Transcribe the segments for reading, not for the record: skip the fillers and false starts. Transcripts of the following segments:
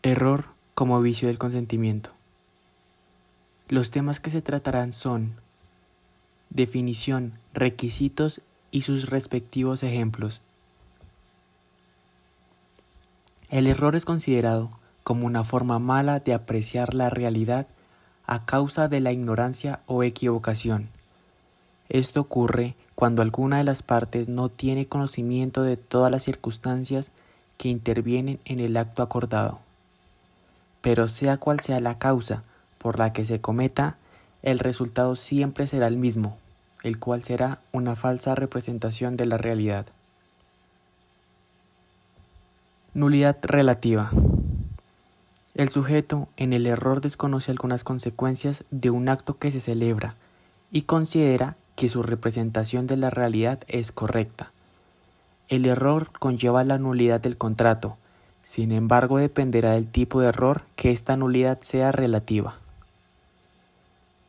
Error como vicio del consentimiento. Los temas que se tratarán son definición, requisitos y sus respectivos ejemplos. El error es considerado como una forma mala de apreciar la realidad a causa de la ignorancia o equivocación. Esto ocurre cuando alguna de las partes no tiene conocimiento de todas las circunstancias que intervienen en el acto acordado. Pero sea cual sea la causa por la que se cometa, el resultado siempre será el mismo, el cual será una falsa representación de la realidad. Nulidad relativa. El sujeto en el error desconoce algunas consecuencias de un acto que se celebra y considera que su representación de la realidad es correcta. El error conlleva la nulidad del contrato. Sin embargo, dependerá del tipo de error que esta nulidad sea relativa.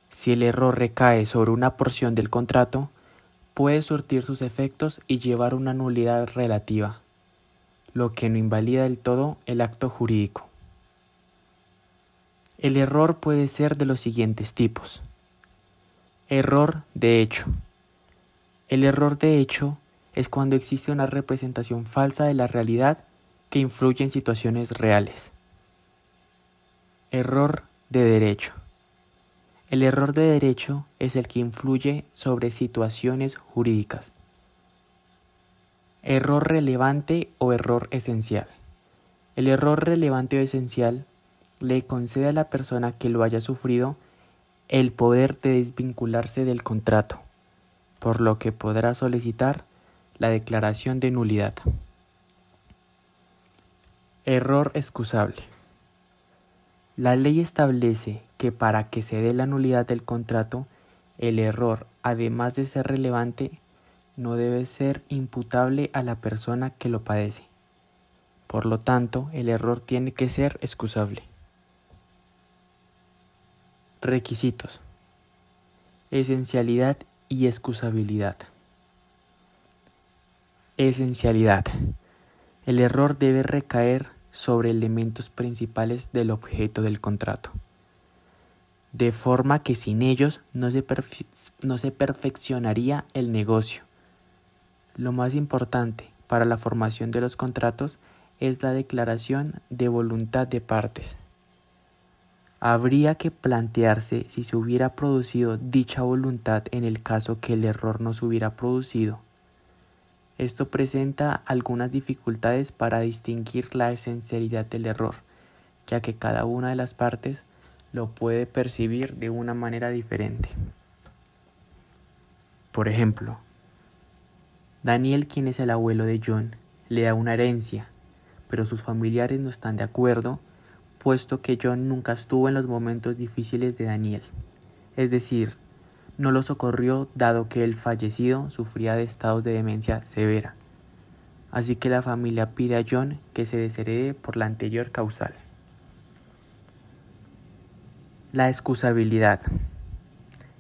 Si el error recae sobre una porción del contrato, puede surtir sus efectos y llevar una nulidad relativa, lo que no invalida del todo el acto jurídico. El error puede ser de los siguientes tipos. Error de hecho. El error de hecho es cuando existe una representación falsa de la realidad que influye en situaciones reales. Error de derecho. El error de derecho es el que influye sobre situaciones jurídicas. Error relevante o error esencial. El error relevante o esencial le concede a la persona que lo haya sufrido el poder de desvincularse del contrato, por lo que podrá solicitar la declaración de nulidad. Error excusable. La ley establece que para que se dé la nulidad del contrato, el error, además de ser relevante, no debe ser imputable a la persona que lo padece. Por lo tanto, el error tiene que ser excusable. Requisitos. Esencialidad y excusabilidad. Esencialidad. El error debe recaer sobre elementos principales del objeto del contrato, de forma que sin ellos no se perfeccionaría el negocio. Lo más importante para la formación de los contratos es la declaración de voluntad de partes. Habría que plantearse si se hubiera producido dicha voluntad en el caso que el error no se hubiera producido. Esto presenta algunas dificultades para distinguir la esencialidad del error, ya que cada una de las partes lo puede percibir de una manera diferente. Por ejemplo, Daniel, quien es el abuelo de John, le da una herencia, pero sus familiares no están de acuerdo, puesto que John nunca estuvo en los momentos difíciles de Daniel. Es decir, no lo socorrió dado que el fallecido sufría de estados de demencia severa. Así que la familia pide a John que se desherede por la anterior causal. La excusabilidad.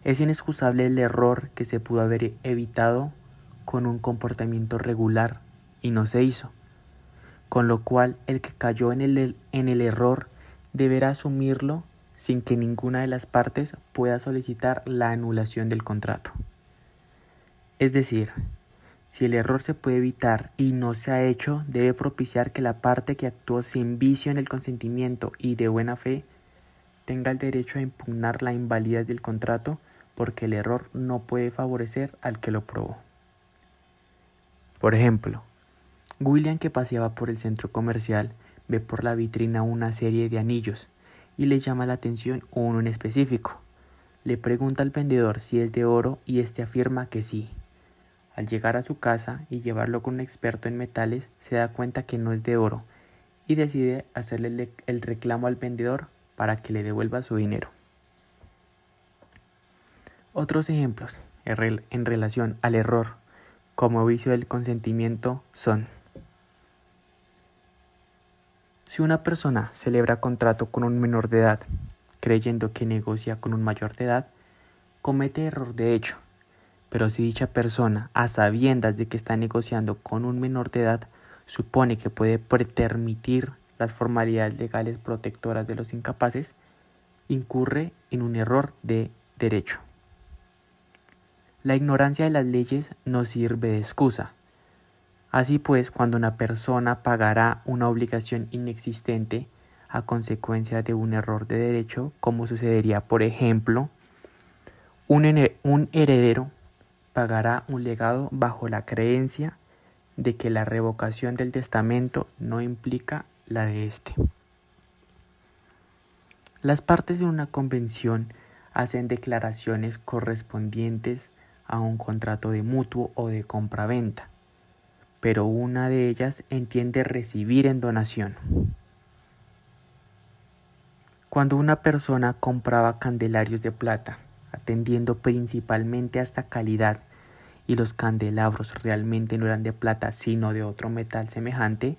Es inexcusable el error que se pudo haber evitado con un comportamiento regular y no se hizo, con lo cual el que cayó en el error deberá asumirlo sin que ninguna de las partes pueda solicitar la anulación del contrato. Es decir, si el error se puede evitar y no se ha hecho, debe propiciar que la parte que actuó sin vicio en el consentimiento y de buena fe tenga el derecho a impugnar la invalidez del contrato porque el error no puede favorecer al que lo probó. Por ejemplo, William, que paseaba por el centro comercial, ve por la vitrina una serie de anillos y le llama la atención uno en específico. Le pregunta al vendedor si es de oro y este afirma que sí. Al llegar a su casa y llevarlo con un experto en metales, se da cuenta que no es de oro y decide hacerle el reclamo al vendedor para que le devuelva su dinero. Otros ejemplos en relación al error como vicio del consentimiento son: si una persona celebra contrato con un menor de edad, creyendo que negocia con un mayor de edad, comete error de hecho. Pero si dicha persona, a sabiendas de que está negociando con un menor de edad, supone que puede permitir las formalidades legales protectoras de los incapaces, incurre en un error de derecho. La ignorancia de las leyes no sirve de excusa. Así pues, cuando una persona pagará una obligación inexistente a consecuencia de un error de derecho, como sucedería, por ejemplo, un heredero pagará un legado bajo la creencia de que la revocación del testamento no implica la de éste. Las partes de una convención hacen declaraciones correspondientes a un contrato de mutuo o de compraventa, pero una de ellas entiende recibir en donación. Cuando una persona compraba candelarios de plata, atendiendo principalmente a esta calidad, y los candelabros realmente no eran de plata sino de otro metal semejante,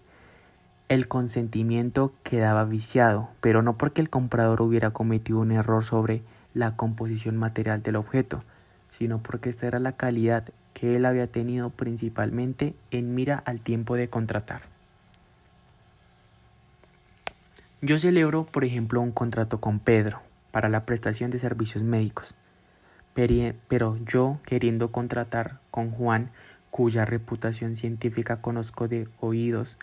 el consentimiento quedaba viciado, pero no porque el comprador hubiera cometido un error sobre la composición material del objeto, sino porque esta era la calidad que él había tenido principalmente en mira al tiempo de contratar. Yo celebro, por ejemplo, un contrato con Pedro para la prestación de servicios médicos, pero yo, queriendo contratar con Juan, cuya reputación científica conozco de oídos,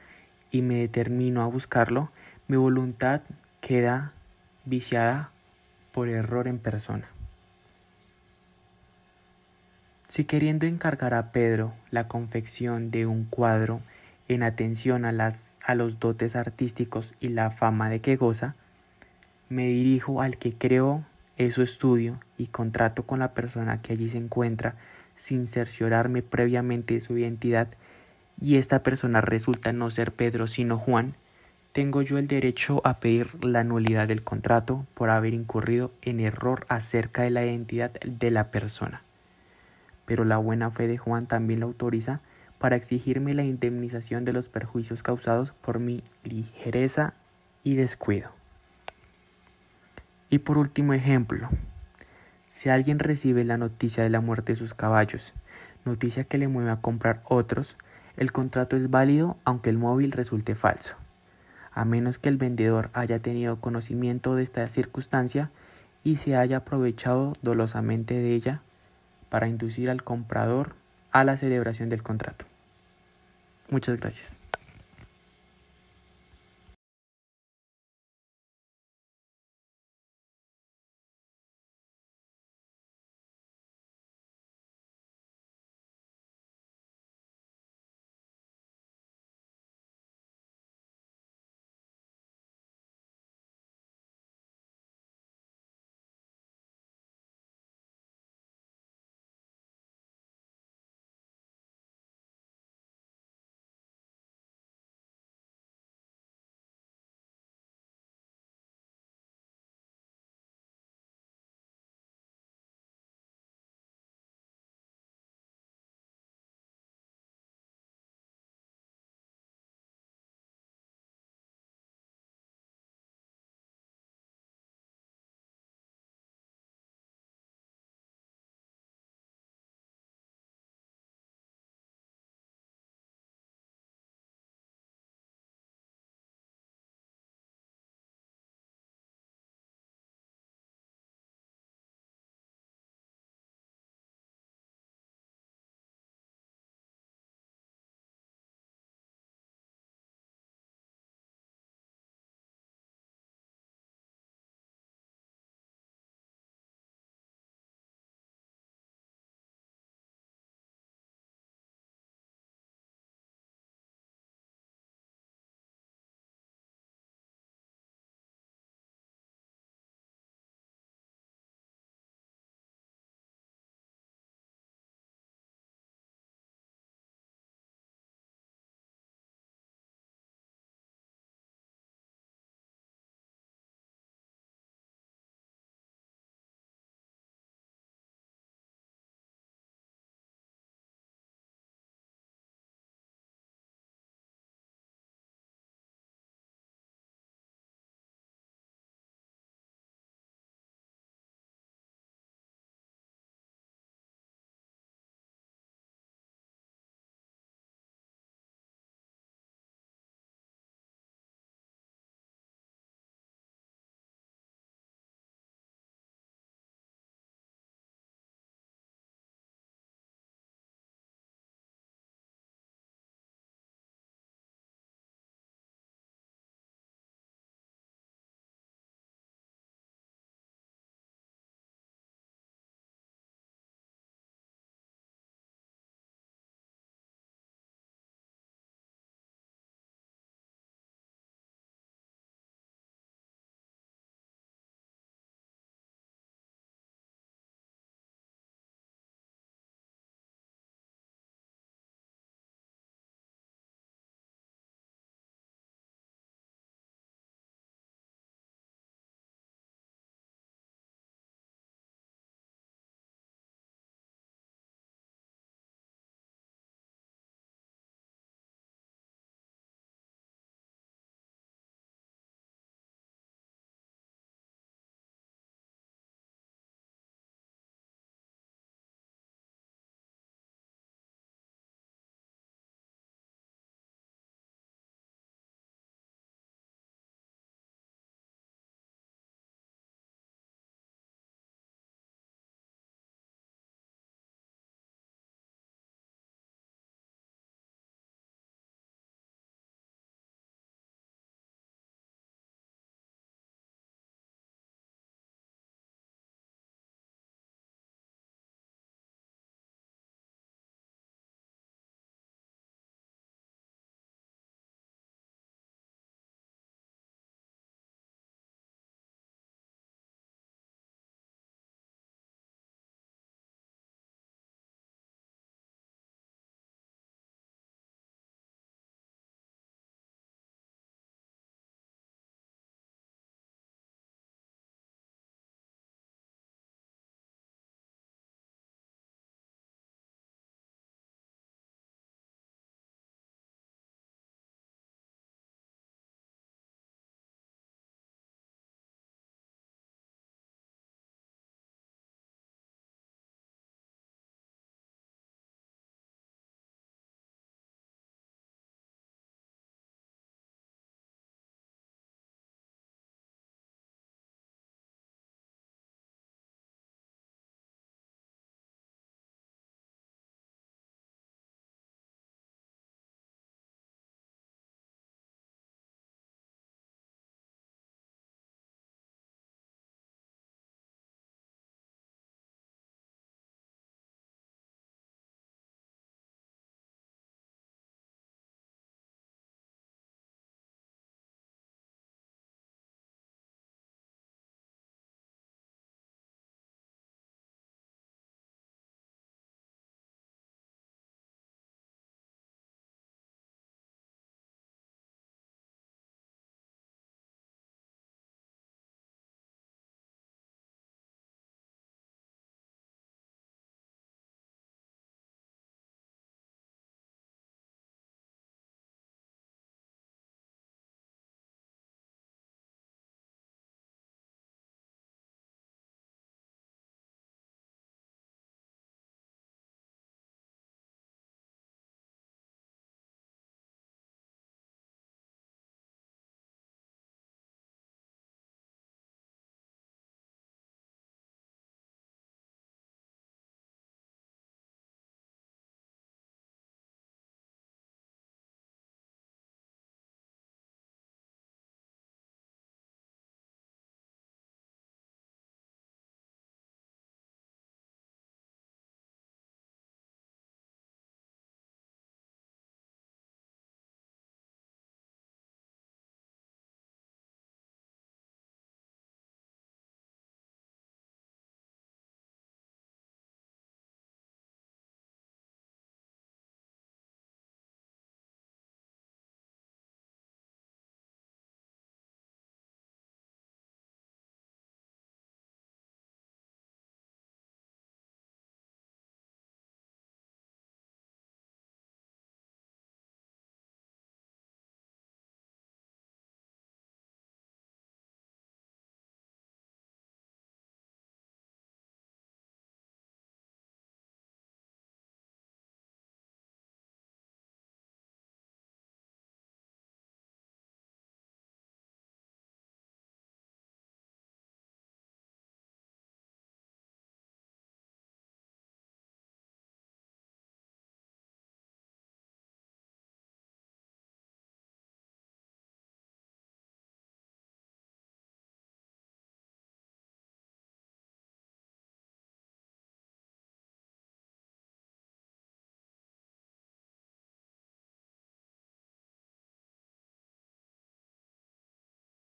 y me determino a buscarlo, mi voluntad queda viciada por error en persona. Si queriendo encargar a Pedro la confección de un cuadro en atención a los dotes artísticos y la fama de que goza, me dirijo al que creo es su estudio y contrato con la persona que allí se encuentra sin cerciorarme previamente de su identidad, y esta persona resulta no ser Pedro sino Juan, tengo yo el derecho a pedir la nulidad del contrato por haber incurrido en error acerca de la identidad de la persona. Pero la buena fe de Juan también lo autoriza para exigirme la indemnización de los perjuicios causados por mi ligereza y descuido. Y por último ejemplo, si alguien recibe la noticia de la muerte de sus caballos, noticia que le mueve a comprar otros, el contrato es válido aunque el móvil resulte falso, a menos que el vendedor haya tenido conocimiento de esta circunstancia y se haya aprovechado dolosamente de ella para inducir al comprador a la celebración del contrato. Muchas gracias.